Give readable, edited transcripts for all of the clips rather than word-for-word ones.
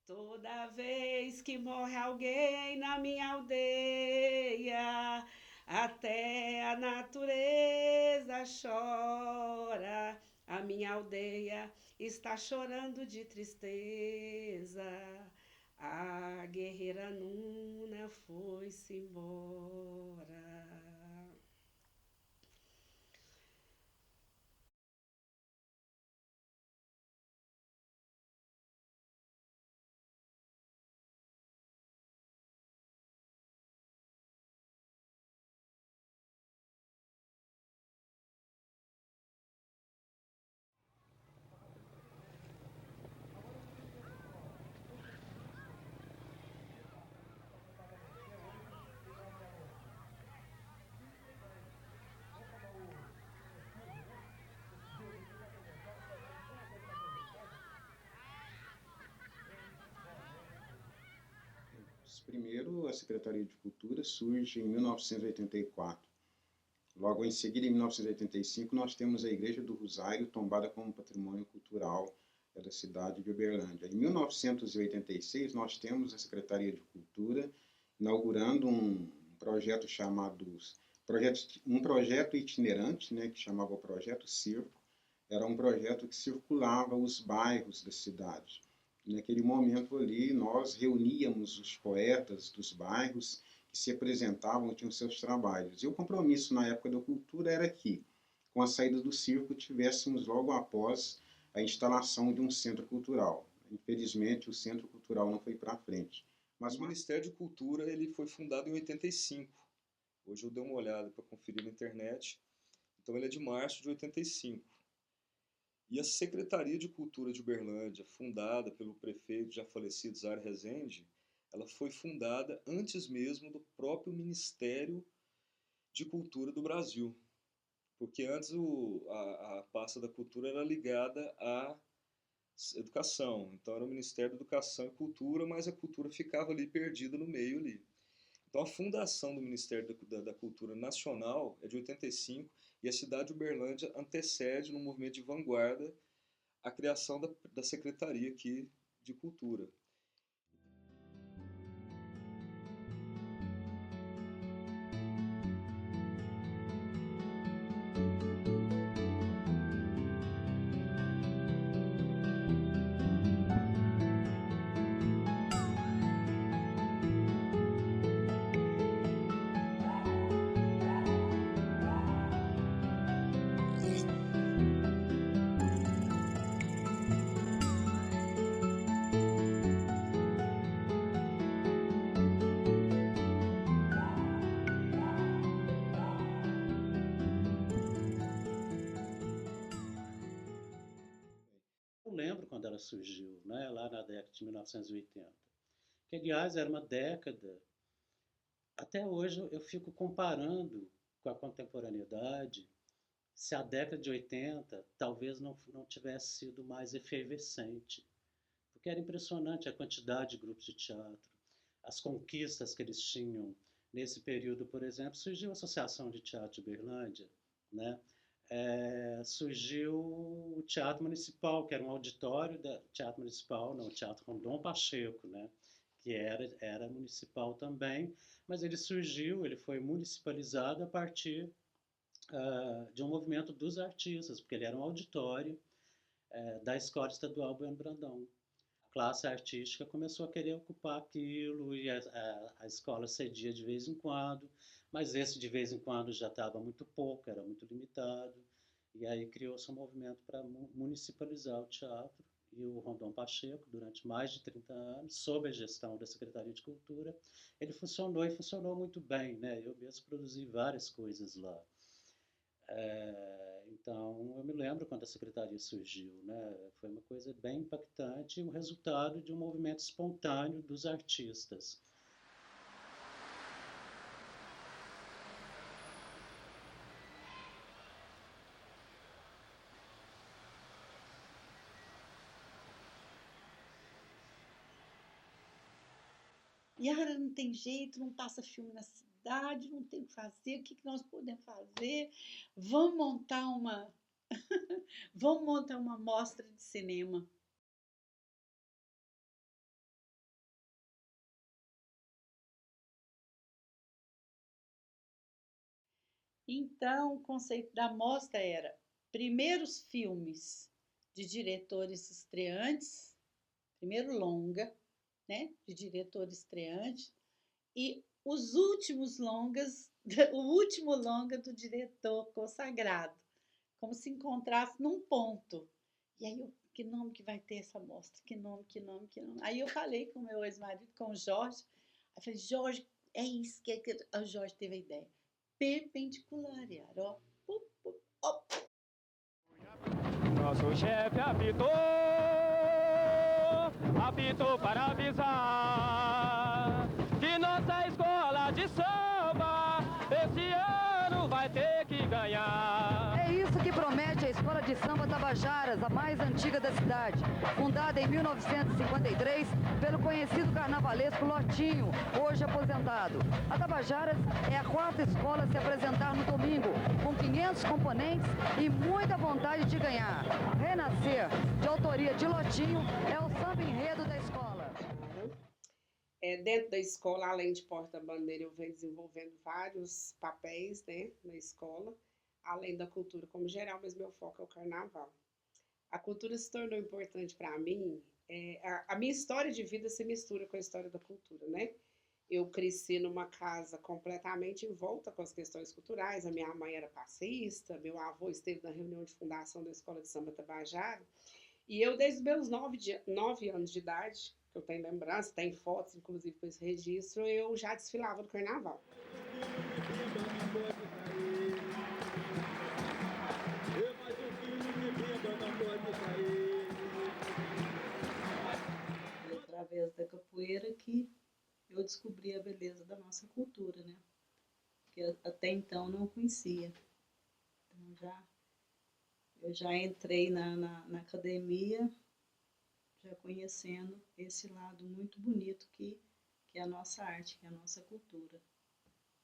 Toda vez que morre alguém na minha aldeia, até a natureza chora. A minha aldeia está chorando de tristeza. A guerreira Nuna foi-se embora. Primeiro, a Secretaria de Cultura surge em 1984. Logo em seguida, em 1985, nós temos a Igreja do Rosário tombada como patrimônio cultural da cidade de Uberlândia. Em 1986, nós temos a Secretaria de Cultura inaugurando um projeto chamado um projeto itinerante, né, que chamava o Projeto Circo. Era um projeto que circulava os bairros da cidade. Naquele momento ali, nós reuníamos os poetas dos bairros que se apresentavam, tinham seus trabalhos. E o compromisso na época da cultura era que, com a saída do circo, tivéssemos logo após a instalação de um centro cultural. Infelizmente, o centro cultural não foi para frente. Mas o Ministério de Cultura ele foi fundado em 85. Hoje eu dei uma olhada para conferir na internet. Então ele é de março de 85. E a Secretaria de Cultura de Uberlândia, fundada pelo prefeito já falecido Zar Rezende, ela foi fundada antes mesmo do próprio Ministério de Cultura do Brasil. Porque antes a pasta da cultura era ligada à educação. Então era o Ministério da Educação e Cultura, mas a cultura ficava ali perdida no meio ali. Então, a fundação do Ministério da Cultura Nacional é de 85 e a cidade de Uberlândia antecede, no movimento de vanguarda, a criação da Secretaria aqui de Cultura. Eu lembro quando ela surgiu, né, lá na década de 1980, que aliás era uma década, até hoje eu fico comparando com a contemporaneidade, se a década de 80 talvez não tivesse sido mais efervescente, porque era impressionante a quantidade de grupos de teatro, as conquistas que eles tinham. Nesse período, por exemplo, surgiu a Associação de Teatro de Berlândia, né? Surgiu o Teatro Municipal, que era um auditório do Teatro Municipal, não, o Teatro Rondon Pacheco, né? Que era municipal também, mas ele surgiu, ele foi municipalizado a partir de um movimento dos artistas, porque ele era um auditório da Escola Estadual Bueno Brandão. A classe artística começou a querer ocupar aquilo e a escola cedia de vez em quando, mas esse de vez em quando já estava muito pouco, era muito limitado, e aí criou-se um movimento para municipalizar o teatro, e o Rondon Pacheco, durante mais de 30 anos, sob a gestão da Secretaria de Cultura, ele funcionou e funcionou muito bem, né? Eu mesmo produzi várias coisas lá. Então, eu me lembro quando a secretaria surgiu, né? Foi uma coisa bem impactante e o resultado de um movimento espontâneo dos artistas. Yara, não tem jeito, não passa filme na cidade, não tem o que fazer, o que nós podemos fazer? Vamos montar uma, vamos montar uma mostra de cinema. Então, o conceito da mostra era primeiros filmes de diretores estreantes, primeiro longa, né, de diretor estreante, e os últimos longas, o último longa do diretor consagrado, como se encontrasse num ponto. E aí, que nome que vai ter essa mostra? Que nome, que nome, que nome? Aí eu falei com o meu ex-marido, com o Jorge, aí falei, Jorge, é isso que o Jorge teve a ideia. Perpendicular, ó. Nosso chefe apitou para avisar que nossa escola de samba esse ano vai ter que ganhar. É isso que promete a Escola de Samba Tabajaras, a mais antiga da cidade. Fundada em 1953 pelo conhecido carnavalesco Lotinho, hoje aposentado. A Tabajaras é a quarta escola a se apresentar no domingo, com 500 componentes e muita vontade de ganhar. Renascer, de autoria de Lotinho, é o samba enredo da escola. Dentro da escola, além de porta-bandeira, eu venho desenvolvendo vários papéis, né, na escola, além da cultura como geral, mas meu foco é o carnaval. A cultura se tornou importante para mim, a minha história de vida se mistura com a história da cultura, né? Eu cresci numa casa completamente envolta com as questões culturais, a minha mãe era passista, meu avô esteve na reunião de fundação da Escola de Samba Tabajara, e eu, desde os meus 9 anos de idade, que eu tenho lembrança, tem fotos, inclusive, com esse registro, eu já desfilava no carnaval. Foi através da capoeira que eu descobri a beleza da nossa cultura, né? Que até então não conhecia. Então eu já entrei na academia, já conhecendo esse lado muito bonito que é a nossa arte, que é a nossa cultura.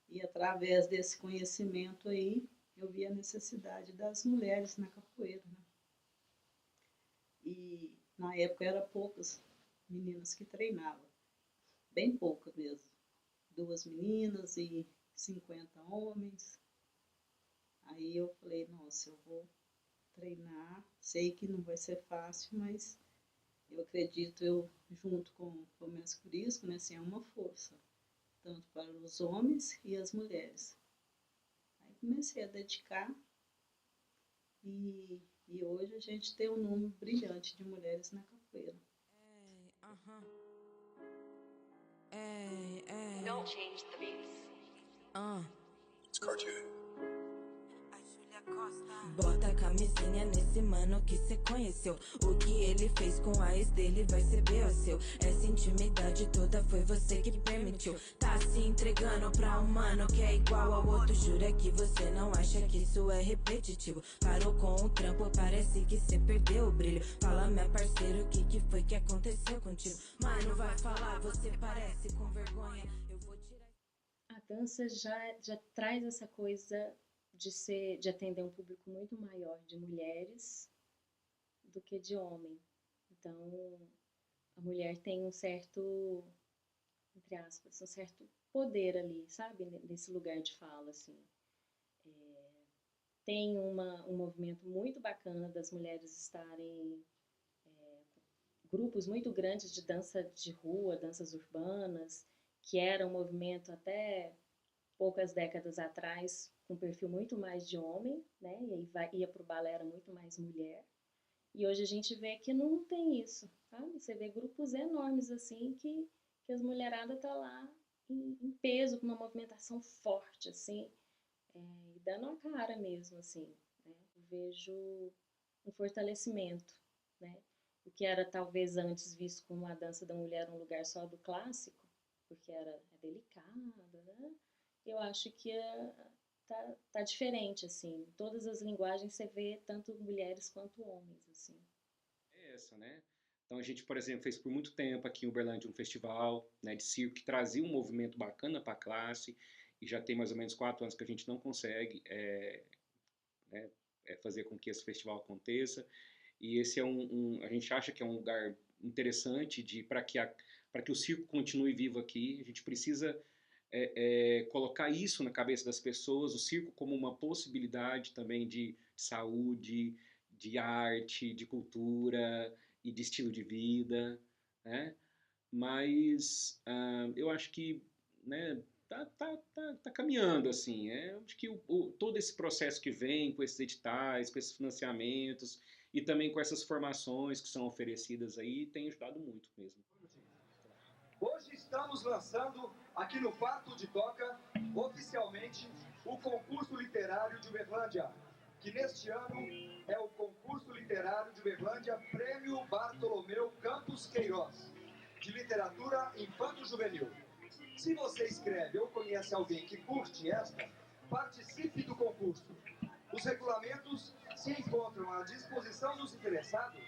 E através desse conhecimento aí, eu vi a necessidade das mulheres na capoeira, né? E na época eram poucas meninas que treinavam, bem pouca mesmo. 2 meninas e 50 homens. Aí eu falei, nossa, eu vou treinar, sei que não vai ser fácil, mas eu acredito, eu junto com o mestre Curisco, né, assim, é uma força, tanto para os homens e as mulheres. Aí comecei a dedicar e hoje a gente tem um número brilhante de mulheres na capoeira. Don't change the beats. It's cartoon. Bota a camisinha nesse mano que cê conheceu. O que ele fez com a ex dele vai ser B.O. seu. Essa intimidade toda foi você que permitiu. Tá se entregando pra um mano que é igual ao outro. Jura que você não acha que isso é repetitivo. Parou com o trampo, parece que cê perdeu o brilho. Fala, meu parceiro, o que foi que aconteceu contigo? Mano, vai falar, você parece com vergonha. Eu vou tirar... A dança já traz essa coisa de atender um público muito maior de mulheres do que de homem. Então, a mulher tem um certo, entre aspas, um certo poder ali, sabe? Nesse lugar de fala, assim. Tem um movimento muito bacana das mulheres estarem grupos muito grandes de dança de rua, danças urbanas, que era um movimento até poucas décadas atrás, com um perfil muito mais de homem, né? E aí ia para o balé, era muito mais mulher. E hoje a gente vê que não tem isso, sabe? Você vê grupos enormes assim que as mulheradas tá lá em peso, com uma movimentação forte, assim, e dando a cara mesmo, assim, né? Eu vejo um fortalecimento, né? O que era talvez antes visto como a dança da mulher um lugar só do clássico, porque é delicada, né? Eu acho que tá diferente, assim. Todas as linguagens você vê tanto mulheres quanto homens, assim. É essa, né? Então a gente, por exemplo, fez por muito tempo aqui em Uberlândia um festival, né, de circo que trazia um movimento bacana para a classe, e já tem mais ou menos 4 anos que a gente não consegue fazer com que esse festival aconteça. E esse é a gente acha que é um lugar interessante para que o circo continue vivo aqui. A gente precisa colocar isso na cabeça das pessoas, o circo como uma possibilidade também de saúde, de arte, de cultura e de estilo de vida, né? Mas eu acho que, né, tá caminhando, assim. Acho que todo esse processo que vem com esses editais, com esses financiamentos e também com essas formações que são oferecidas aí, tem ajudado muito mesmo. Hoje estamos lançando aqui no Quarto de Toca, oficialmente, o concurso literário de Uberlândia, que neste ano é o concurso literário de Uberlândia Prêmio Bartolomeu Campos Queiroz, de literatura infanto-juvenil. Se você escreve ou conhece alguém que curte esta, participe do concurso. Os regulamentos se encontram à disposição dos interessados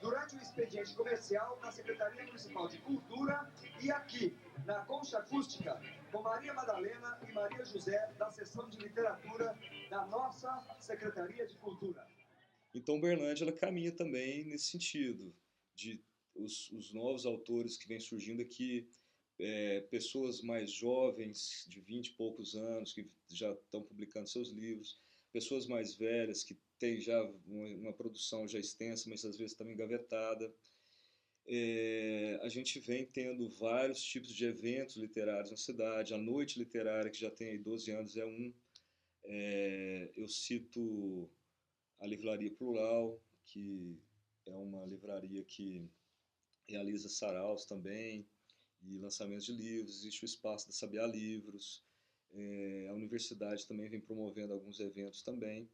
durante o expediente comercial na Secretaria Municipal de Cultura e aqui, na Concha Acústica, com Maria Madalena e Maria José, da seção de literatura da nossa Secretaria de Cultura. Então, Uberlândia, ela caminha também nesse sentido, de os novos autores que vêm surgindo aqui, pessoas mais jovens, de 20 e poucos anos, que já estão publicando seus livros, pessoas mais velhas, que têm já uma produção já extensa, mas às vezes também engavetada. A gente vem tendo vários tipos de eventos literários na cidade. A Noite Literária, que já tem aí 12 anos, é um. Eu cito a Livraria Plural, que é uma livraria que realiza saraus também e lançamentos de livros. Existe o espaço da Sabiá Livros. A universidade também vem promovendo alguns eventos também.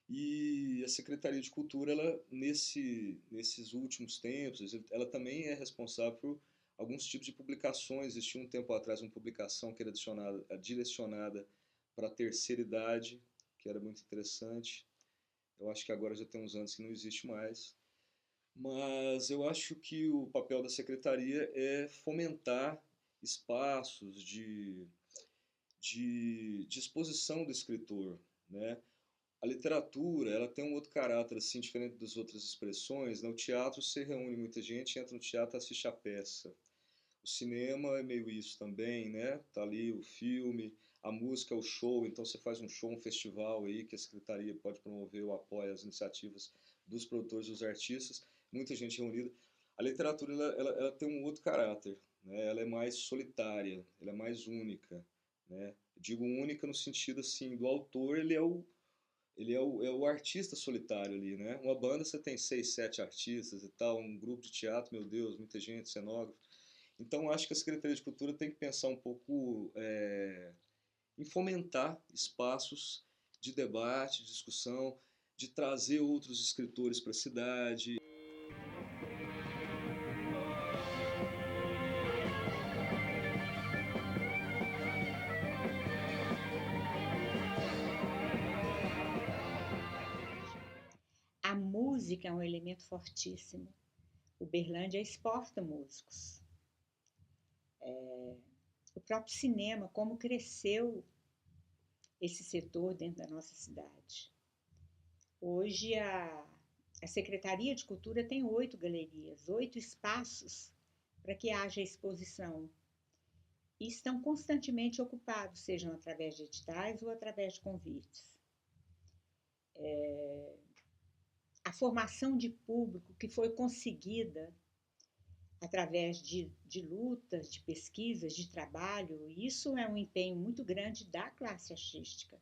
E a Secretaria de Cultura, ela, nesses últimos tempos, ela também é responsável por alguns tipos de publicações. Existia um tempo atrás uma publicação que era direcionada para a terceira idade, que era muito interessante. Eu acho que agora já tem uns anos que não existe mais. Mas eu acho que o papel da Secretaria é fomentar espaços de exposição do escritor, né? A literatura, ela tem um outro caráter, assim, diferente das outras expressões. No teatro se reúne muita gente, entra no teatro e assiste a peça. O cinema é meio isso também, né? Tá ali o filme, a música é o show, então você faz um show, um festival aí que a Secretaria pode promover ou apoia as iniciativas dos produtores, dos artistas, muita gente reunida. A literatura, ela tem um outro caráter, né? Ela é mais solitária, ela é mais única, né? Eu digo única no sentido, assim, do autor, ele é o artista solitário ali, né? Uma banda você tem 6, 7 artistas e tal, um grupo de teatro, meu Deus, muita gente, cenógrafo. Então, acho que a Secretaria de Cultura tem que pensar um pouco em fomentar espaços de debate, de discussão, de trazer outros escritores para a cidade. A música é um elemento fortíssimo. Uberlândia exporta músicos. O próprio cinema, como cresceu esse setor dentro da nossa cidade. Hoje a Secretaria de Cultura tem 8 galerias, 8 espaços para que haja exposição. E estão constantemente ocupados, sejam através de editais ou através de convites. A formação de público que foi conseguida através de lutas, de pesquisas, de trabalho, isso é um empenho muito grande da classe artística.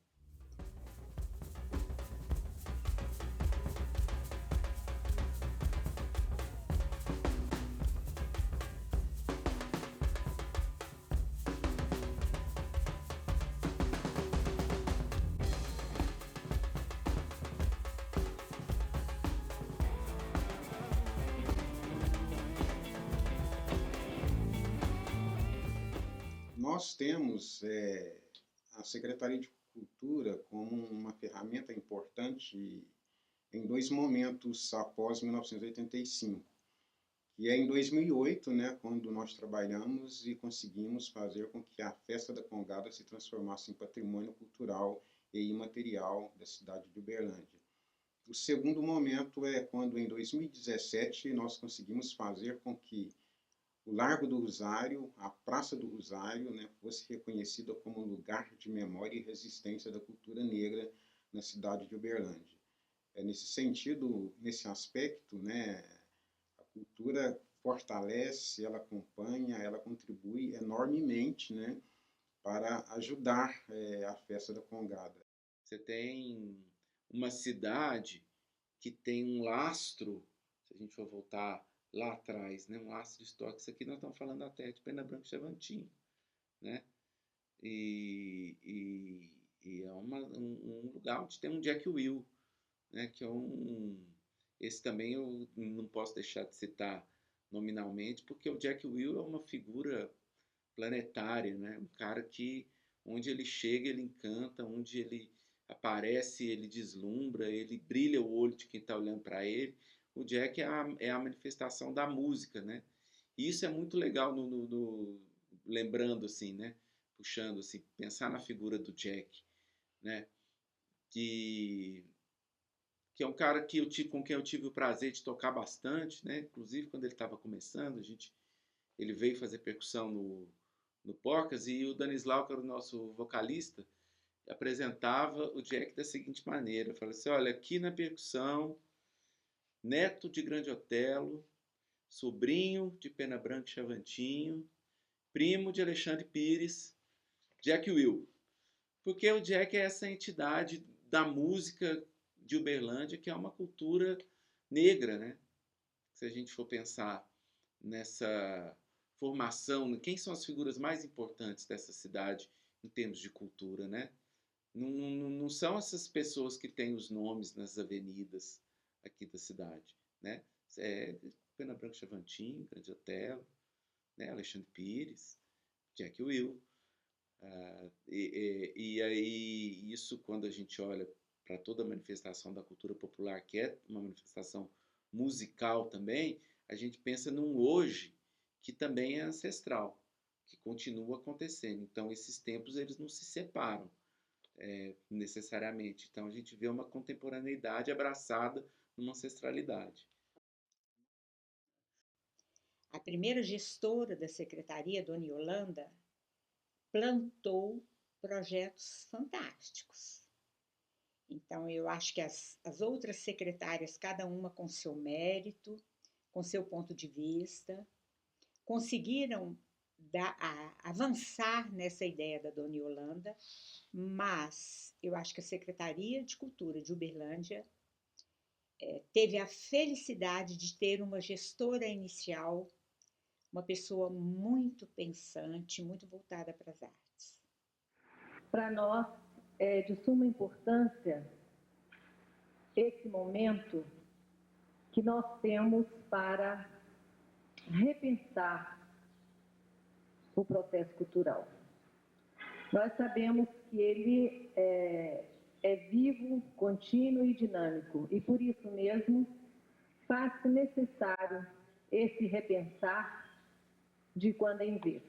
Nós temos a Secretaria de Cultura como uma ferramenta importante em 2 momentos após 1985, que é em 2008, né, quando nós trabalhamos e conseguimos fazer com que a Festa da Congada se transformasse em patrimônio cultural e imaterial da cidade de Uberlândia. O segundo momento é quando, em 2017, nós conseguimos fazer com que o Largo do Rosário, a Praça do Rosário, né, fosse reconhecida como lugar de memória e resistência da cultura negra na cidade de Uberlândia. Nesse sentido, nesse aspecto, né, a cultura fortalece, ela acompanha, ela contribui enormemente, né, para ajudar a festa da Congada. Você tem uma cidade que tem um lastro, se a gente for voltar lá atrás, né, um lastro histórico. Isso aqui nós estamos falando da terra de Pena Branca e Chavantinho, né? E é um lugar onde tem um Jack Will, né, que é esse também eu não posso deixar de citar nominalmente, porque o Jack Will é uma figura planetária, né? Um cara que, onde ele chega, ele encanta, onde ele aparece, ele deslumbra, ele brilha o olho de quem está olhando para ele. O Jack é a manifestação da música, né? E isso é muito legal, lembrando assim, né? Puxando assim, pensar na figura do Jack, né? Que é um cara com quem eu tive o prazer de tocar bastante, né? Inclusive quando ele estava começando, ele veio fazer percussão no Porcas, e o Danislau, que era o nosso vocalista, apresentava o Jack da seguinte maneira: falou assim, olha, aqui na percussão, neto de Grande Otelo, sobrinho de Pena Branca e Chavantinho, primo de Alexandre Pires, Jack Will. Porque o Jack é essa entidade da música de Uberlândia, que é uma cultura negra, né? Se a gente for pensar nessa formação, quem são as figuras mais importantes dessa cidade em termos de cultura, né? Não são essas pessoas que têm os nomes nas avenidas aqui da cidade, né? É Pena Branca e Chavantinho, Grande Otelo, né? Alexandre Pires, Jack Will. E aí, isso, quando a gente olha para toda a manifestação da cultura popular, que é uma manifestação musical também, a gente pensa num hoje que também é ancestral, que continua acontecendo. Então, esses tempos, eles não se separam necessariamente. Então, a gente vê uma contemporaneidade abraçada numa ancestralidade. A primeira gestora da secretaria, Dona Yolanda, plantou projetos fantásticos. Então, eu acho que as outras secretárias, cada uma com seu mérito, com seu ponto de vista, conseguiram avançar nessa ideia da Dona Yolanda, mas eu acho que a Secretaria de Cultura de Uberlândia teve a felicidade de ter uma gestora inicial, uma pessoa muito pensante, muito voltada para as artes. Para nós é de suma importância esse momento que nós temos para repensar o processo cultural. Nós sabemos que ele é vivo, contínuo e dinâmico, e por isso mesmo faz-se necessário esse repensar de quando em vez.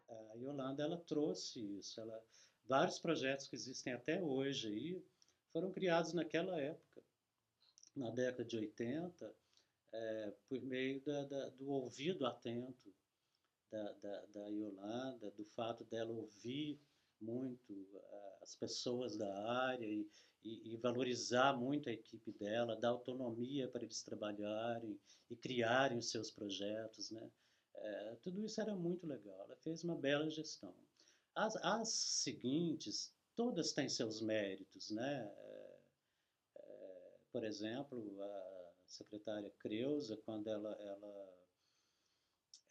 A Yolanda, ela trouxe isso. Vários projetos que existem até hoje aí foram criados naquela época, na década de 80, por meio do ouvido atento da Yolanda, do fato dela ouvir muito as pessoas da área e valorizar muito a equipe dela, dar autonomia para eles trabalharem e criarem os seus projetos, né? Tudo isso era muito legal. Ela fez uma bela gestão. As seguintes, todas têm seus méritos, né? Por exemplo, a secretária Creuza, quando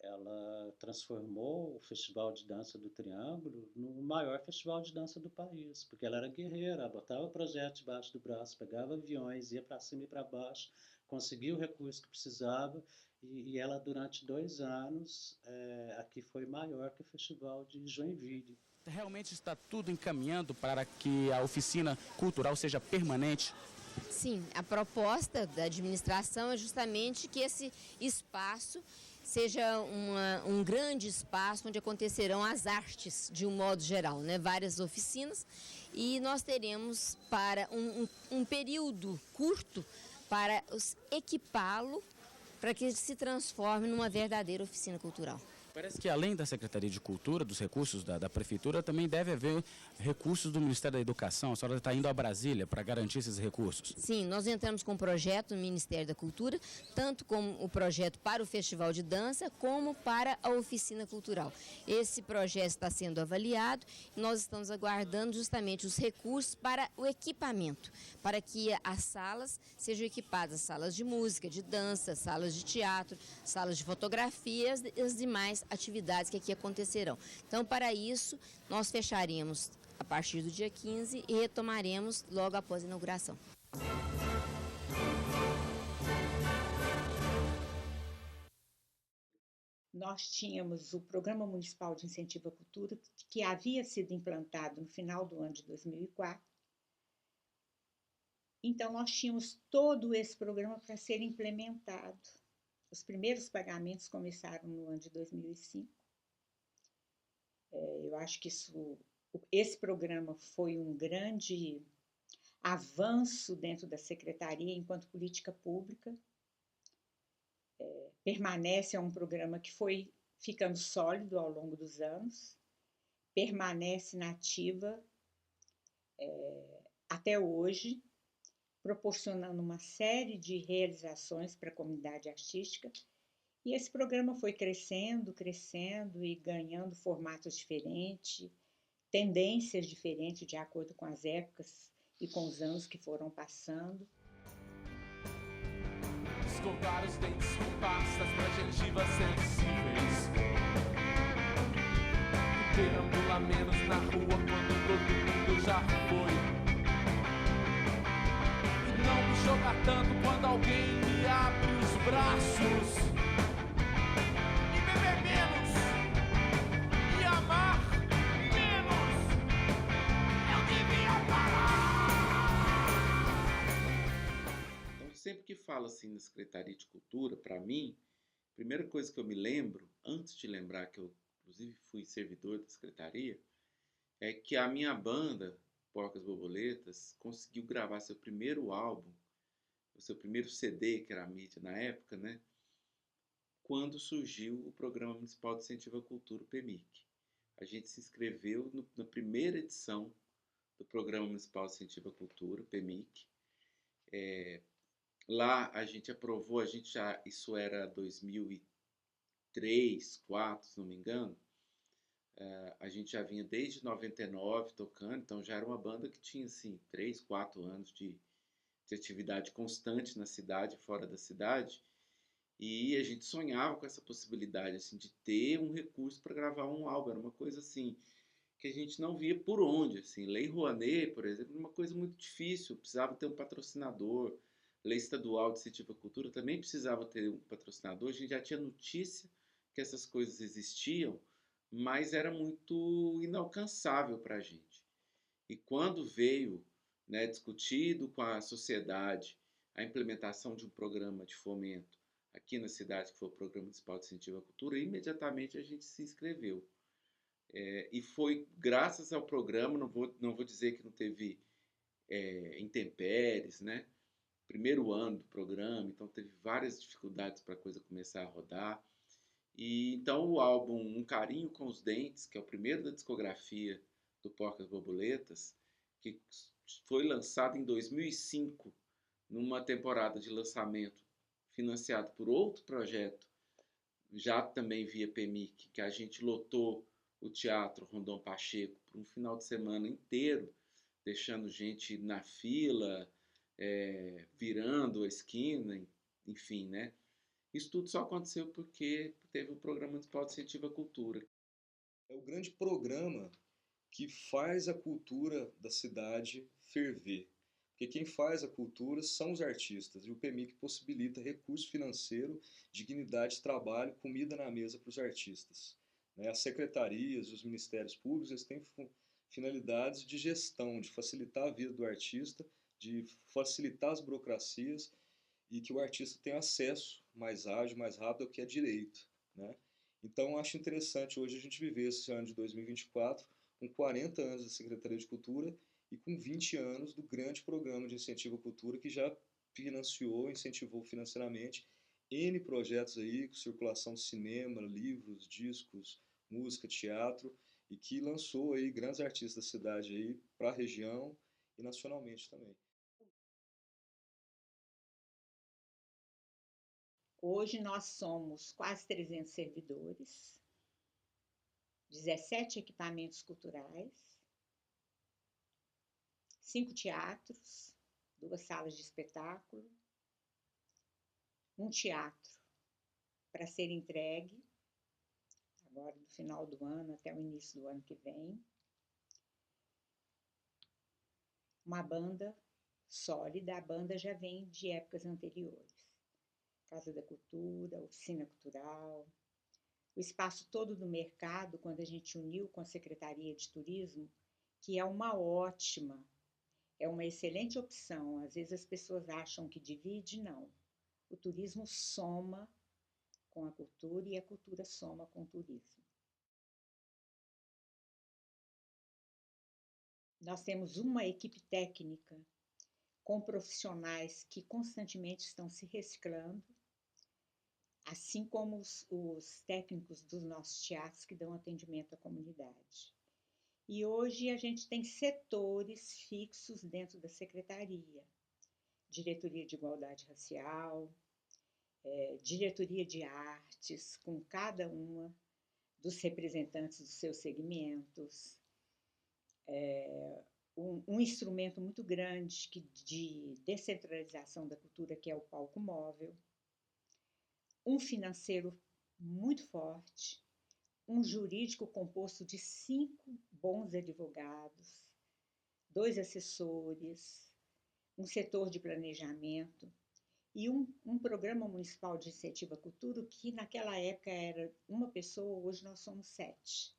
ela transformou o Festival de Dança do Triângulo no maior festival de dança do país, porque ela era guerreira, ela botava o projeto debaixo do braço, pegava aviões, ia para cima e para baixo, conseguia o recurso que precisava E ela, durante 2 anos, aqui foi maior que o Festival de Joinville. Realmente está tudo encaminhando para que a oficina cultural seja permanente? Sim, a proposta da administração é justamente que esse espaço seja um grande espaço onde acontecerão as artes de um modo geral, né? Várias oficinas, e nós teremos para um período curto para equipá-lo para que ele se transforme numa verdadeira oficina cultural. Parece que além da Secretaria de Cultura, dos recursos da Prefeitura, também deve haver recursos do Ministério da Educação. A senhora está indo a Brasília para garantir esses recursos? Sim, nós entramos com um projeto no Ministério da Cultura, tanto como o projeto para o Festival de Dança, como para a Oficina Cultural. Esse projeto está sendo avaliado e nós estamos aguardando justamente os recursos para o equipamento, para que as salas sejam equipadas, salas de música, de dança, salas de teatro, salas de fotografias e as demais atividades que aqui acontecerão. Então, para isso, nós fecharemos a partir do dia 15 e retomaremos logo após a inauguração. Nós tínhamos o Programa Municipal de Incentivo à Cultura, que havia sido implantado no final do ano de 2004. Então, nós tínhamos todo esse programa para ser implementado. Os primeiros pagamentos começaram no ano de 2005. Eu acho que esse programa foi um grande avanço dentro da Secretaria enquanto política pública. Permanece um programa que foi ficando sólido ao longo dos anos, permanece na ativa até hoje, proporcionando uma série de realizações para a comunidade artística, e esse programa foi crescendo e ganhando formatos diferentes, tendências diferentes de acordo com as épocas e com os anos que foram passando. Escovar os dentes com pastas para gengivas sensíveis. Perambula menos na rua quando todo mundo já foi. Não me jogar tanto quando alguém me abre os braços. E beber menos. E amar menos. Eu devia parar. Então, sempre que falo assim na Secretaria de Cultura, para mim, a primeira coisa que eu me lembro, antes de lembrar que eu, inclusive, fui servidor da Secretaria, é que a minha banda, Porcas Borboletas, conseguiu gravar seu primeiro álbum, o seu primeiro CD, que era a mídia na época, né? Quando surgiu o Programa Municipal de Incentivo à Cultura, o PMIC. A gente se inscreveu na primeira edição do Programa Municipal de Incentivo à Cultura, o PMIC. Lá a gente aprovou, isso era 2003, 2004, se não me engano. A gente já vinha desde 99 tocando, então já era uma banda que tinha assim, 3, 4 anos de atividade constante na cidade, fora da cidade, e a gente sonhava com essa possibilidade assim, de ter um recurso para gravar um álbum. Era uma coisa assim que a gente não via por onde. Assim. Lei Rouanet, por exemplo, uma coisa muito difícil, precisava ter um patrocinador. Lei Estadual de Incentivo à Cultura também precisava ter um patrocinador. A gente já tinha notícia que essas coisas existiam, mas era muito inalcançável para a gente. E quando veio, né, discutido com a sociedade a implementação de um programa de fomento aqui na cidade, que foi o Programa Municipal de Incentivo à Cultura, imediatamente a gente se inscreveu. E foi graças ao programa, não vou dizer que não teve intempéries, né? Primeiro ano do programa, então teve várias dificuldades para a coisa começar a rodar. E então o álbum Um Carinho com os Dentes, que é o primeiro da discografia do Porcas Borboletas, que foi lançado em 2005, numa temporada de lançamento financiado por outro projeto, já também via PMIC, que a gente lotou o Teatro Rondon Pacheco por um final de semana inteiro, deixando gente na fila, virando a esquina, enfim, né? Isso tudo só aconteceu porque teve o Programa Municipal de Incentivo à Cultura. É o grande programa que faz a cultura da cidade ferver. Porque quem faz a cultura são os artistas, e o PMIC possibilita recurso financeiro, dignidade de trabalho, comida na mesa para os artistas. Né? As secretarias, os ministérios públicos, eles têm finalidades de gestão, de facilitar a vida do artista, de facilitar as burocracias e que o artista tenha acesso mais ágil, mais rápido ao que é direito. Né? Então, acho interessante hoje a gente viver esse ano de 2024 com 40 anos da Secretaria de Cultura e com 20 anos do grande programa de incentivo à cultura que já financiou, incentivou financeiramente N projetos aí, com circulação de cinema, livros, discos, música, teatro, e que lançou aí grandes artistas da cidade aí para a região e nacionalmente também. Hoje nós somos quase 300 servidores, 17 equipamentos culturais, 5 teatros, 2 salas de espetáculo, um teatro para ser entregue, agora do final do ano até o início do ano que vem, uma banda sólida, a banda já vem de épocas anteriores. Casa da Cultura, Oficina Cultural, o espaço todo do mercado, quando a gente uniu com a Secretaria de Turismo, que é uma excelente opção. Às vezes as pessoas acham que divide, não. O turismo soma com a cultura e a cultura soma com o turismo. Nós temos uma equipe técnica com profissionais que constantemente estão se reciclando, assim como os técnicos dos nossos teatros que dão atendimento à comunidade. E hoje a gente tem setores fixos dentro da secretaria. Diretoria de Igualdade Racial, diretoria de artes, com cada uma dos representantes dos seus segmentos, um instrumento muito grande de descentralização da cultura, que é o palco móvel, um financeiro muito forte, um jurídico composto de 5 bons advogados, 2 assessores, um setor de planejamento e um programa municipal de incentivo à cultura que naquela época era uma pessoa, hoje nós somos 7.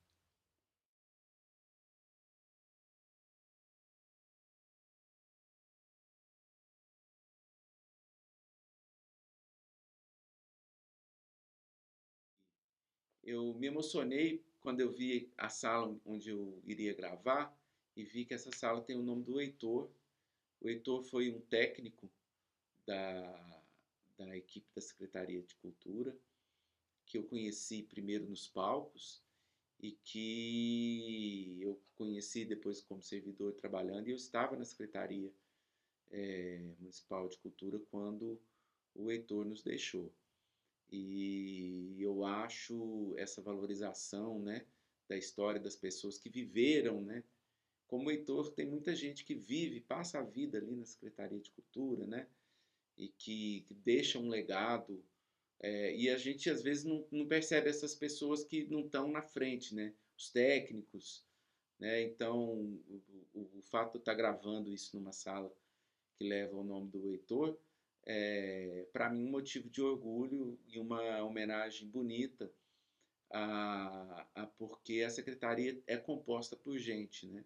Eu me emocionei quando eu vi a sala onde eu iria gravar e vi que essa sala tem o nome do Heitor. O Heitor foi um técnico da equipe da Secretaria de Cultura, que eu conheci primeiro nos palcos e que eu conheci depois como servidor trabalhando, e eu estava na Secretaria Municipal de Cultura quando o Heitor nos deixou. E eu acho essa valorização, né, da história das pessoas que viveram, né? Como o Heitor, tem muita gente que vive, passa a vida ali na Secretaria de Cultura, né? E que deixa um legado. E a gente, às vezes, não percebe essas pessoas que não estão na frente, né? Os técnicos, né? Então, o fato de eu estar gravando isso numa sala que leva o nome do Heitor, para mim, um motivo de orgulho e uma homenagem bonita, porque a secretaria é composta por gente, né?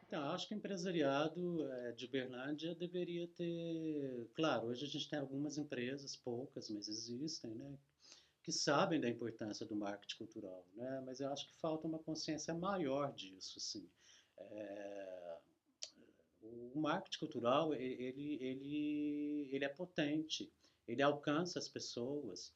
Então, acho que o empresariado de Uberlândia deveria ter... Claro, hoje a gente tem algumas empresas, poucas, mas existem, né? Que sabem da importância do marketing cultural, né? Mas eu acho que falta uma consciência maior disso, assim. O marketing cultural, ele é potente, ele alcança as pessoas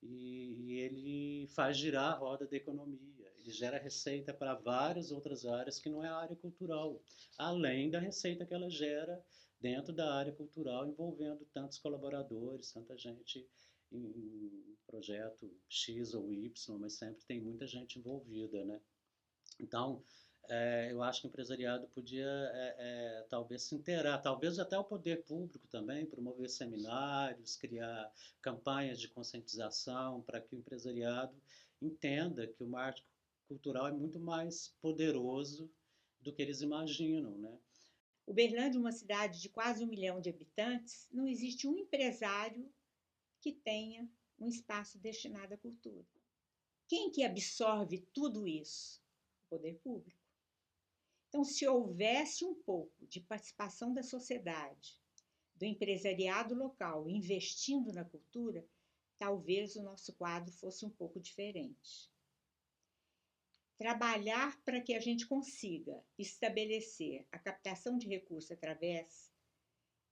e ele faz girar a roda da economia, ele gera receita para várias outras áreas que não é a área cultural, além da receita que ela gera dentro da área cultural, envolvendo tantos colaboradores, tanta gente em projeto X ou Y, mas sempre tem muita gente envolvida, né? Então, Eu acho que o empresariado podia talvez se inteirar, talvez até o poder público também, promover seminários, criar campanhas de conscientização para que o empresariado entenda que o marketing cultural é muito mais poderoso do que eles imaginam, né? Uberlândia, uma cidade de quase 1 milhão de habitantes, não existe um empresário que tenha um espaço destinado à cultura. Quem que absorve tudo isso? O poder público. Então, se houvesse um pouco de participação da sociedade, do empresariado local investindo na cultura, talvez o nosso quadro fosse um pouco diferente. Trabalhar para que a gente consiga estabelecer a captação de recursos através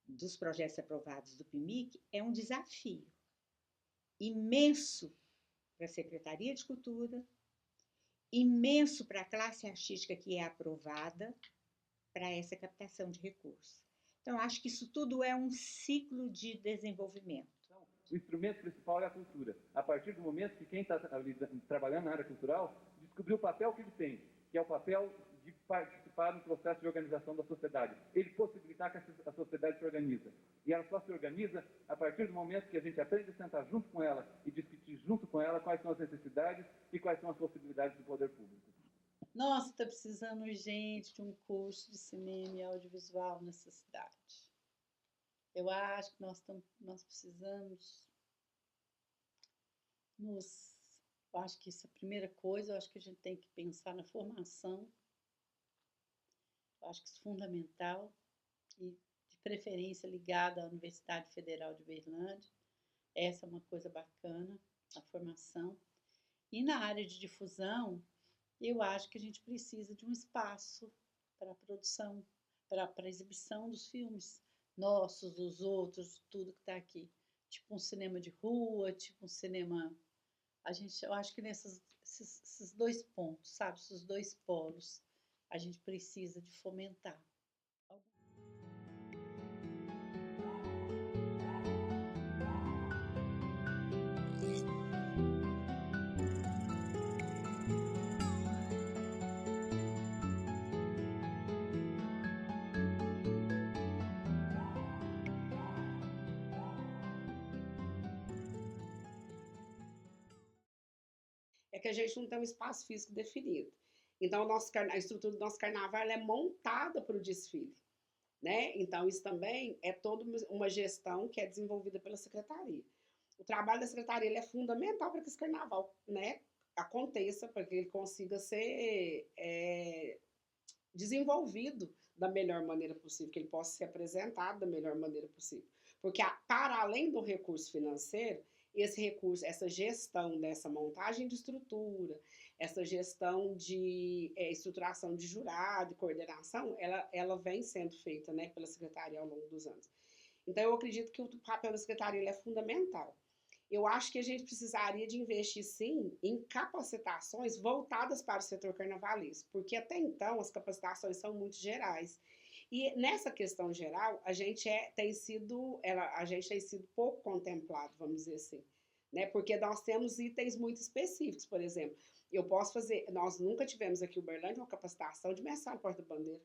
dos projetos aprovados do PMIC é um desafio imenso para a Secretaria de Cultura, imenso para a classe artística que é aprovada para essa captação de recursos. Então, acho que isso tudo é um ciclo de desenvolvimento. O instrumento principal é a cultura. A partir do momento que quem está trabalhando na área cultural descobriu o papel que ele tem, que é o papel de participar no processo de organização da sociedade. Ele possibilitar que a sociedade se organiza. E ela só se organiza a partir do momento que a gente aprende a sentar junto com ela e discutir junto com ela quais são as necessidades e quais são as possibilidades do poder público. Nossa, está precisando urgente de um curso de cinema e audiovisual nessa cidade. Eu acho que nós precisamos eu acho que isso é a primeira coisa, eu acho que a gente tem que pensar na formação. Eu acho que isso é fundamental e, de preferência, ligada à Universidade Federal de Uberlândia. Essa é uma coisa bacana, a formação. E na área de difusão, eu acho que a gente precisa de um espaço para a produção, para a exibição dos filmes nossos, dos outros, tudo que está aqui. Tipo um cinema de rua, tipo um cinema... Eu acho que esses dois pontos, sabe? Esses dois polos, a gente precisa de fomentar. É que a gente não tem um espaço físico definido. Então, a estrutura do nosso carnaval é montada para o desfile, né? Então, isso também é toda uma gestão que é desenvolvida pela secretaria. O trabalho da secretaria é fundamental para que esse carnaval, né, aconteça, para que ele consiga ser desenvolvido da melhor maneira possível, que ele possa ser apresentado da melhor maneira possível. Porque, para além do recurso financeiro, esse recurso, essa gestão dessa montagem de estrutura, essa gestão de estruturação de jurado e coordenação, ela vem sendo feita, né, pela secretaria ao longo dos anos. Então, eu acredito que o papel da secretaria é fundamental. Eu acho que a gente precisaria de investir, sim, em capacitações voltadas para o setor carnavalesco, porque até então as capacitações são muito gerais. E nessa questão geral, a gente tem sido pouco contemplado, vamos dizer assim, né? Porque nós temos itens muito específicos, por exemplo. Nós nunca tivemos aqui em Uberlândia uma capacitação de mestre porta-bandeira.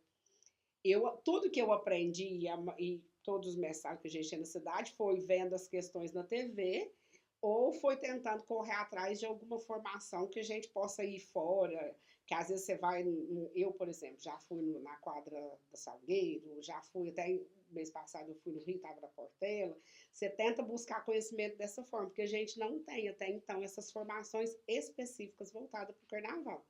Tudo que eu aprendi e todos os mestres que a gente tinha na cidade foi vendo as questões na TV ou foi tentando correr atrás de alguma formação que a gente possa ir fora, que às vezes você vai... Eu, por exemplo, já fui na quadra da Salgueiro, já fui até mês passado, eu fui no Rio, estava na Portela. Você tenta buscar conhecimento dessa forma, porque a gente não tem até então essas formações específicas voltadas para o carnaval.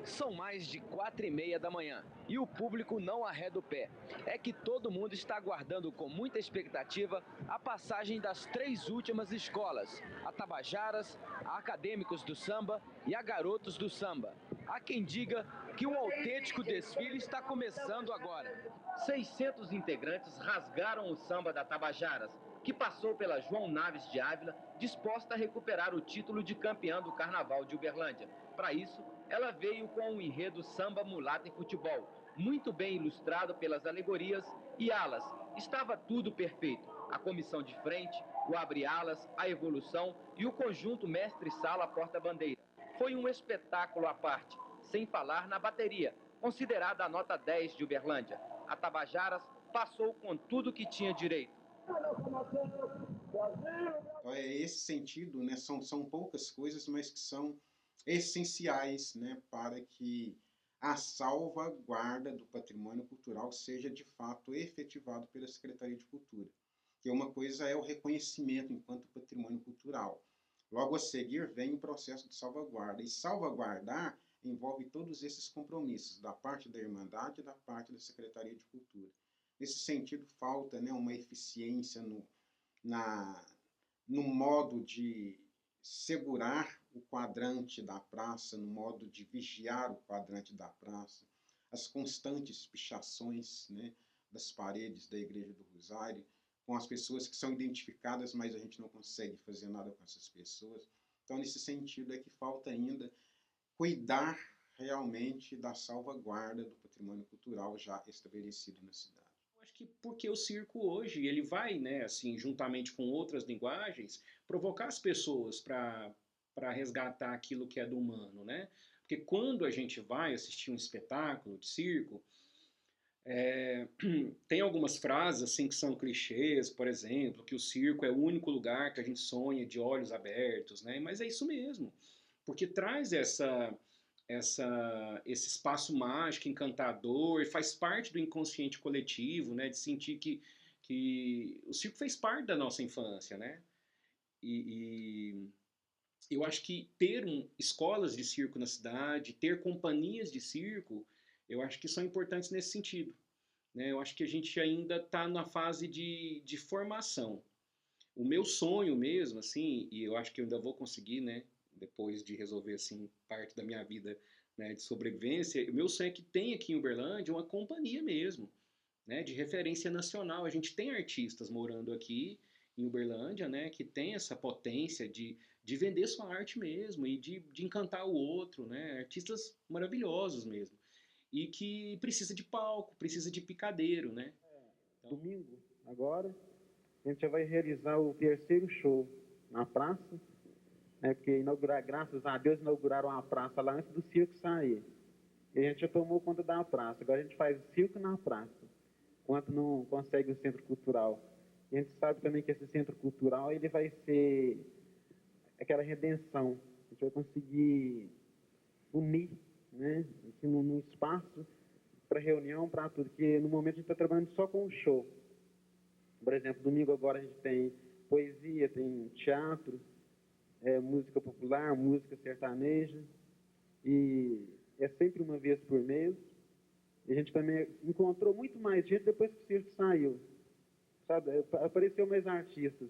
São mais de 4h30 da manhã e o público não arreda o pé. É que todo mundo está aguardando com muita expectativa a passagem das 3 últimas escolas, a Tabajaras, a Acadêmicos do Samba e a Garotos do Samba. Há quem diga que um autêntico desfile está começando agora. 600 integrantes rasgaram o samba da Tabajaras, que passou pela João Naves de Ávila, disposta a recuperar o título de campeã do Carnaval de Uberlândia. Para isso, ela veio com um enredo samba, mulata e futebol, muito bem ilustrado pelas alegorias e alas. Estava tudo perfeito. A comissão de frente, o abre-alas, a evolução e o conjunto mestre-sala porta-bandeira. Foi um espetáculo à parte, sem falar na bateria, considerada a nota 10 de Uberlândia. A Tabajaras passou com tudo que tinha direito. Então, é esse sentido, né? São poucas coisas, mas que são essenciais, né, para que a salvaguarda do patrimônio cultural seja de fato efetivado pela Secretaria de Cultura. Que uma coisa é o reconhecimento enquanto patrimônio cultural. Logo a seguir vem o processo de salvaguarda. E salvaguardar envolve todos esses compromissos, da parte da Irmandade e da parte da Secretaria de Cultura. Nesse sentido, falta, né, uma eficiência no modo de segurar o quadrante da praça, no modo de vigiar o quadrante da praça, as constantes pichações, né, das paredes da Igreja do Rosário, com as pessoas que são identificadas, mas a gente não consegue fazer nada com essas pessoas. Então, nesse sentido, é que falta ainda cuidar realmente da salvaguarda do patrimônio cultural já estabelecido na cidade. Eu acho que porque o circo hoje, ele vai, né, assim, juntamente com outras linguagens, provocar as pessoas para resgatar aquilo que é do humano, né? Porque quando a gente vai assistir um espetáculo de circo, tem algumas frases assim que são clichês, por exemplo, que o circo é o único lugar que a gente sonha de olhos abertos, né? Mas é isso mesmo, porque traz esse espaço mágico, encantador, faz parte do inconsciente coletivo, né? De sentir que o circo fez parte da nossa infância, né? E eu acho que ter escolas de circo na cidade, ter companhias de circo, eu acho que são importantes nesse sentido, né? Eu acho que a gente ainda está na fase de formação. O meu sonho mesmo, assim, e eu acho que eu ainda vou conseguir, né? Depois de resolver, assim, parte da minha vida, né, de sobrevivência, o meu sonho é que tenha aqui em Uberlândia uma companhia mesmo, né, de referência nacional. A gente tem artistas morando aqui em Uberlândia, né, que tem essa potência de vender sua arte mesmo e de encantar o outro, né, artistas maravilhosos mesmo. E que precisa de palco, precisa de picadeiro, né? Domingo, agora, a gente já vai realizar o terceiro show na praça, né, porque graças a Deus inauguraram a praça lá antes do circo sair. E a gente já tomou conta da praça. Agora a gente faz circo na praça, enquanto não consegue o centro cultural. E a gente sabe também que esse centro cultural ele vai ser aquela redenção. A gente vai conseguir unir, né, assim, num espaço para reunião, para tudo. Porque no momento a gente está trabalhando só com o show. Por exemplo, domingo agora a gente tem poesia, tem teatro, música popular, música sertaneja, e é sempre uma vez por mês. E a gente também encontrou muito mais gente depois que o circo saiu, sabe? Apareceu mais artistas.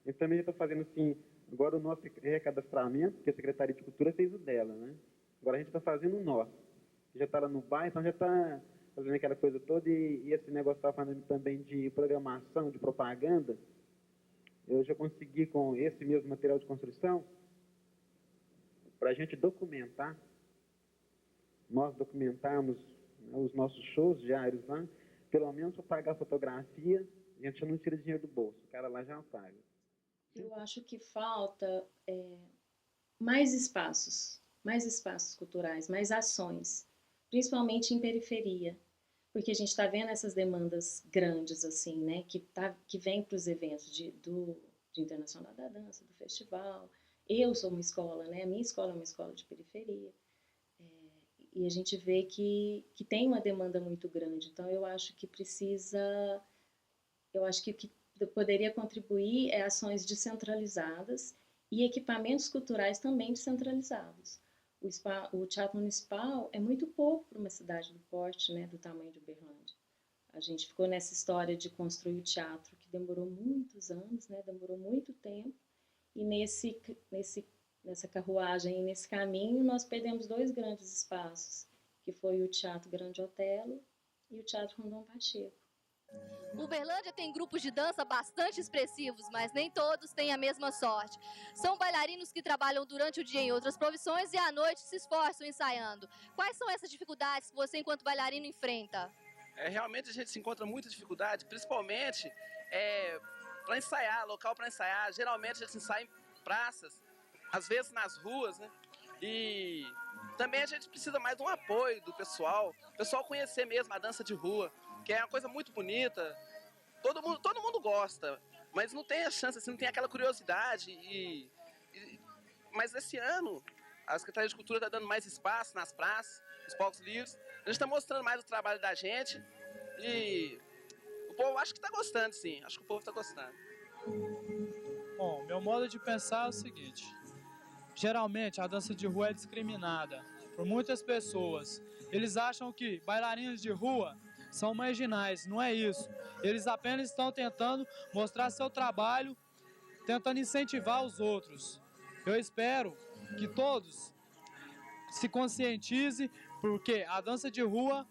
A gente também está fazendo assim, agora o nosso recadastramento, porque a Secretaria de Cultura fez o dela, né? Agora a gente está fazendo o nosso. Já está lá no bairro, então já está fazendo aquela coisa toda, e esse negócio está falando também de programação, de propaganda. Eu já consegui, com esse mesmo material de construção, para a gente documentar, nós documentarmos, né, os nossos shows diários lá, pelo menos para pagar a fotografia, a gente não tira dinheiro do bolso, o cara lá já paga. Eu acho que falta mais espaços culturais, mais ações, principalmente em periferia, porque a gente está vendo essas demandas grandes, assim, né, que vem para os eventos do Internacional da Dança, do festival. Eu sou uma escola, né, a minha escola é uma escola de periferia, e a gente vê que tem uma demanda muito grande. Então, eu acho que o que poderia contribuir é ações descentralizadas e equipamentos culturais também descentralizados. O Teatro Municipal é muito pouco para uma cidade do porte, né, do tamanho de Uberlândia. A gente ficou nessa história de construir o teatro, que demorou muitos anos, né, demorou muito tempo, e nessa carruagem, nesse caminho, nós perdemos 2 grandes espaços, que foi o Teatro Grande Otelo e o Teatro Rondon Pacheco. Uberlândia tem grupos de dança bastante expressivos, mas nem todos têm a mesma sorte. São bailarinos que trabalham durante o dia em outras profissões e à noite se esforçam ensaiando. Quais são essas dificuldades que você, enquanto bailarino, enfrenta? Realmente a gente se encontra muita dificuldade, principalmente para ensaiar, local para ensaiar. Geralmente a gente ensaia em praças, às vezes nas ruas, né? E também a gente precisa mais de um apoio do pessoal, o pessoal conhecer mesmo a dança de rua, que é uma coisa muito bonita. Todo mundo gosta, mas não tem a chance, assim, não tem aquela curiosidade. Mas esse ano, a Secretaria de Cultura está dando mais espaço nas praças, nos palcos livres. A gente está mostrando mais o trabalho da gente e o povo acho que está gostando, sim. Acho que o povo está gostando. Bom, meu modo de pensar é o seguinte. Geralmente, a dança de rua é discriminada por muitas pessoas. Eles acham que bailarinos de rua são marginais, não é isso. Eles apenas estão tentando mostrar seu trabalho, tentando incentivar os outros. Eu espero que todos se conscientizem, porque a dança de rua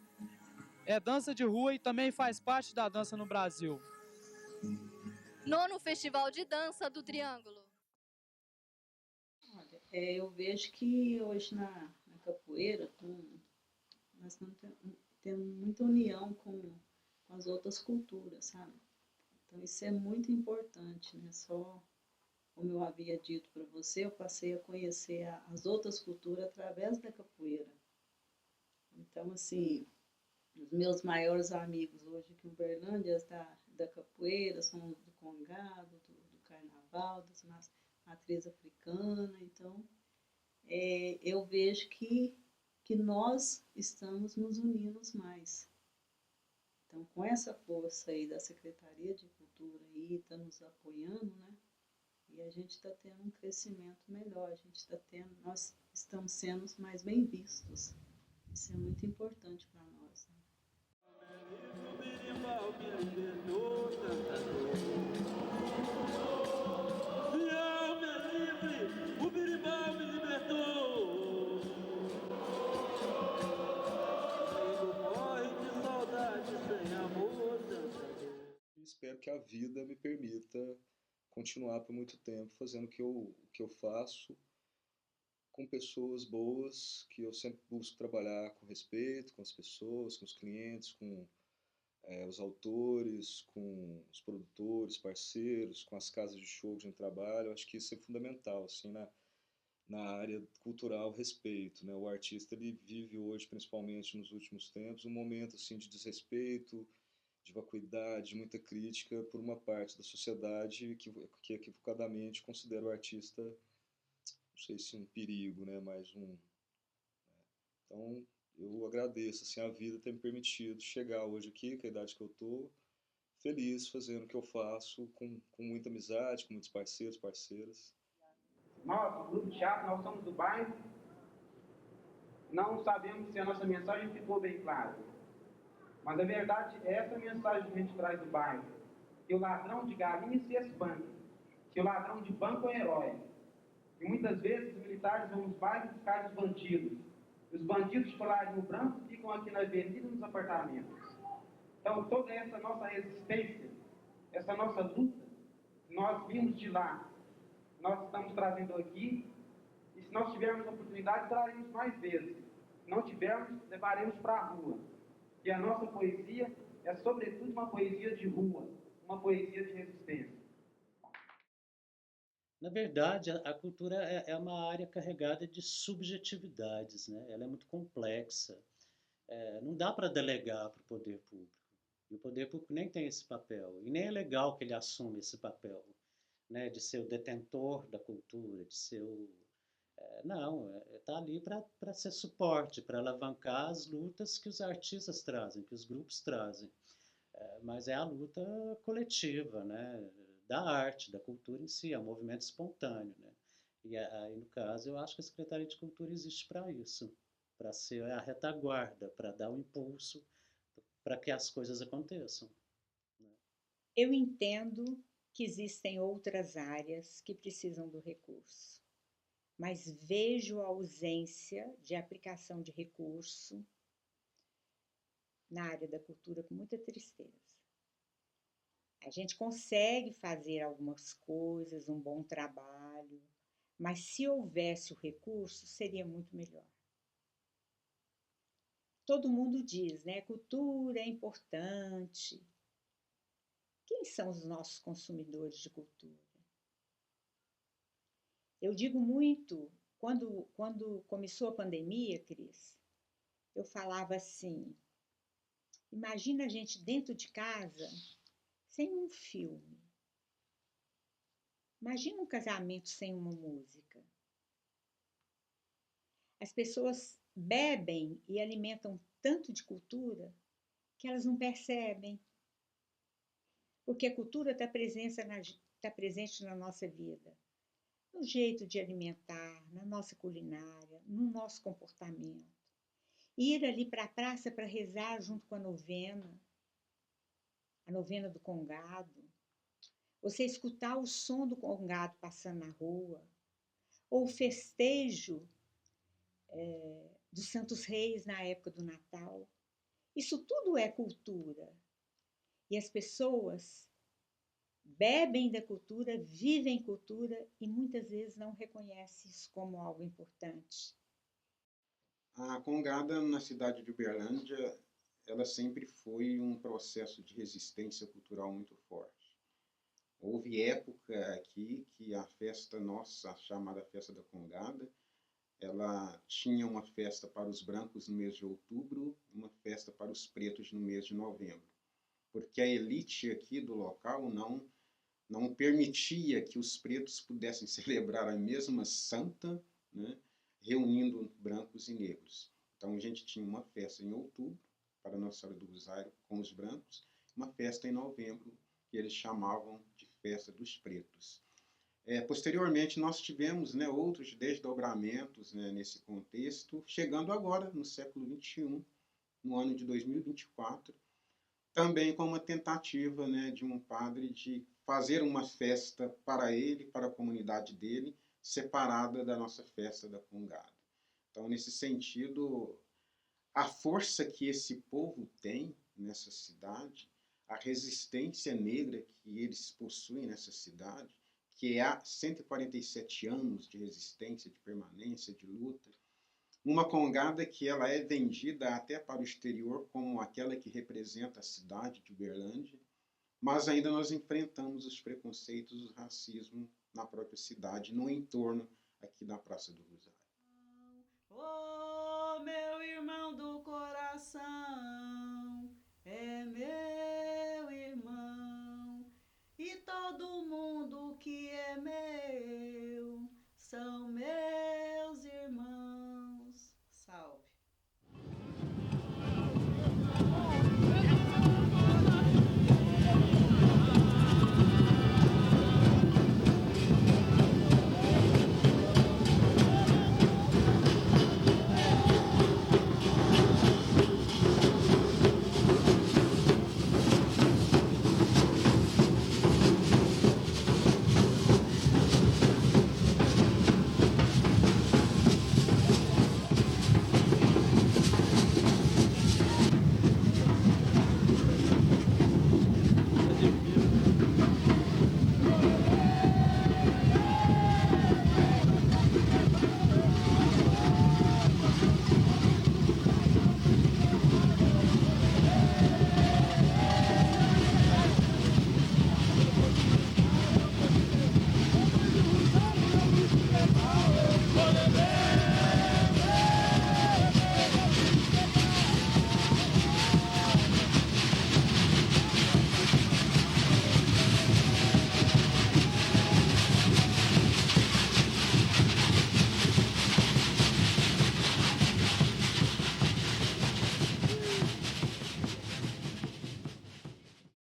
é dança de rua e também faz parte da dança no Brasil. 9º Festival de Dança do Triângulo. Olha, eu vejo que hoje na capoeira nós estamos tendo muita união com as outras culturas, sabe? Então isso é muito importante, né? Só, como eu havia dito para você, eu passei a conhecer as outras culturas através da capoeira. Então, assim, os meus maiores amigos hoje aqui em Uberlândia da capoeira são do congado, do carnaval, das matriz africana. Então, eu vejo que nós estamos nos unindo mais. Então, com essa força aí da Secretaria de Cultura aí, está nos apoiando, né? E a gente está tendo um crescimento melhor, nós estamos sendo mais bem vistos. Isso é muito importante para nós, né? O berimbau me libertou. Morre de saudade sem amor. Espero que a vida me permita continuar por muito tempo fazendo o que eu faço com pessoas boas, que eu sempre busco trabalhar com respeito com as pessoas, com os clientes, com os autores, com os produtores, parceiros, com as casas de show que a gente trabalha. Eu acho que isso é fundamental, assim, na área cultural, respeito, né? O artista, ele vive hoje, principalmente nos últimos tempos, um momento, assim, de desrespeito, de vacuidade, de muita crítica por uma parte da sociedade que equivocadamente considera o artista, não sei se um perigo, né? Mas Então, eu agradeço, assim, a vida ter me permitido chegar hoje aqui, com a idade que eu tô, feliz fazendo o que eu faço, com muita amizade, com muitos parceiros, parceiras. Nós, o Grupo de Teatro, nós somos do bairro, não sabemos se a nossa mensagem ficou bem clara. Mas a verdade é essa mensagem que a gente traz do bairro, que o ladrão de galinha se espanta, que o ladrão de banco é herói. E muitas vezes os militares vão nos bairros buscar os bandidos. Os bandidos de colarinho branco ficam aqui na avenida nos apartamentos. Então, toda essa nossa resistência, essa nossa luta, nós vimos de lá. Nós estamos trazendo aqui, e se nós tivermos a oportunidade, traremos mais vezes. Se não tivermos, levaremos para a rua. E a nossa poesia é, sobretudo, uma poesia de rua, uma poesia de resistência. Na verdade, a cultura é uma área carregada de subjetividades, né? Ela é muito complexa. Não dá para delegar para o poder público. E o poder público nem tem esse papel. E nem é legal que ele assuma esse papel, né? De ser o detentor da cultura, de ser o... Não, está ali para ser suporte, para alavancar as lutas que os artistas trazem, que os grupos trazem. Mas é a luta coletiva, né? Da arte, da cultura em si, é um movimento espontâneo, né? E aí, no caso, eu acho que a Secretaria de Cultura existe para isso, para ser a retaguarda, para dar um impulso para que as coisas aconteçam. Eu entendo que existem outras áreas que precisam do recurso, mas vejo a ausência de aplicação de recurso na área da cultura com muita tristeza. A gente consegue fazer algumas coisas, um bom trabalho, mas se houvesse o recurso, seria muito melhor. Todo mundo diz, né? Cultura é importante. Quem são os nossos consumidores de cultura? Eu digo muito Quando começou a pandemia, Cris, eu falava assim, imagina a gente dentro de casa sem um filme. Imagina um casamento sem uma música. As pessoas bebem e alimentam tanto de cultura que elas não percebem. Porque a cultura está presente na nossa vida. No jeito de alimentar, na nossa culinária, no nosso comportamento. Ir ali para a praça para rezar junto com a novena do Congado. Você escutar o som do Congado passando na rua. Ou o festejo dos Santos Reis na época do Natal. Isso tudo é cultura. E as pessoas bebem da cultura, vivem cultura e muitas vezes não reconhecem isso como algo importante. A Congada, na cidade de Uberlândia, ela sempre foi um processo de resistência cultural muito forte. Houve época aqui que a festa nossa, chamada Festa da Congada, ela tinha uma festa para os brancos no mês de outubro e uma festa para os pretos no mês de novembro. Porque a elite aqui do local não permitia que os pretos pudessem celebrar a mesma santa, né, reunindo brancos e negros. Então a gente tinha uma festa em outubro, para Nossa Senhora do Rosário, com os brancos, uma festa em novembro, que eles chamavam de Festa dos Pretos. Posteriormente, nós tivemos, né, outros desdobramentos, né, nesse contexto, chegando agora, no século XXI, no ano de 2024, também com uma tentativa, né, de um padre de fazer uma festa para ele, para a comunidade dele, separada da nossa festa da Congada. Então, nesse sentido, a força que esse povo tem nessa cidade, a resistência negra que eles possuem nessa cidade, que há 147 anos de resistência, de permanência, de luta, uma Congada que ela é vendida até para o exterior como aquela que representa a cidade de Uberlândia, mas ainda nós enfrentamos os preconceitos, o racismo na própria cidade, no entorno aqui da Praça do Rosário. Oh, meu irmão do coração, é meu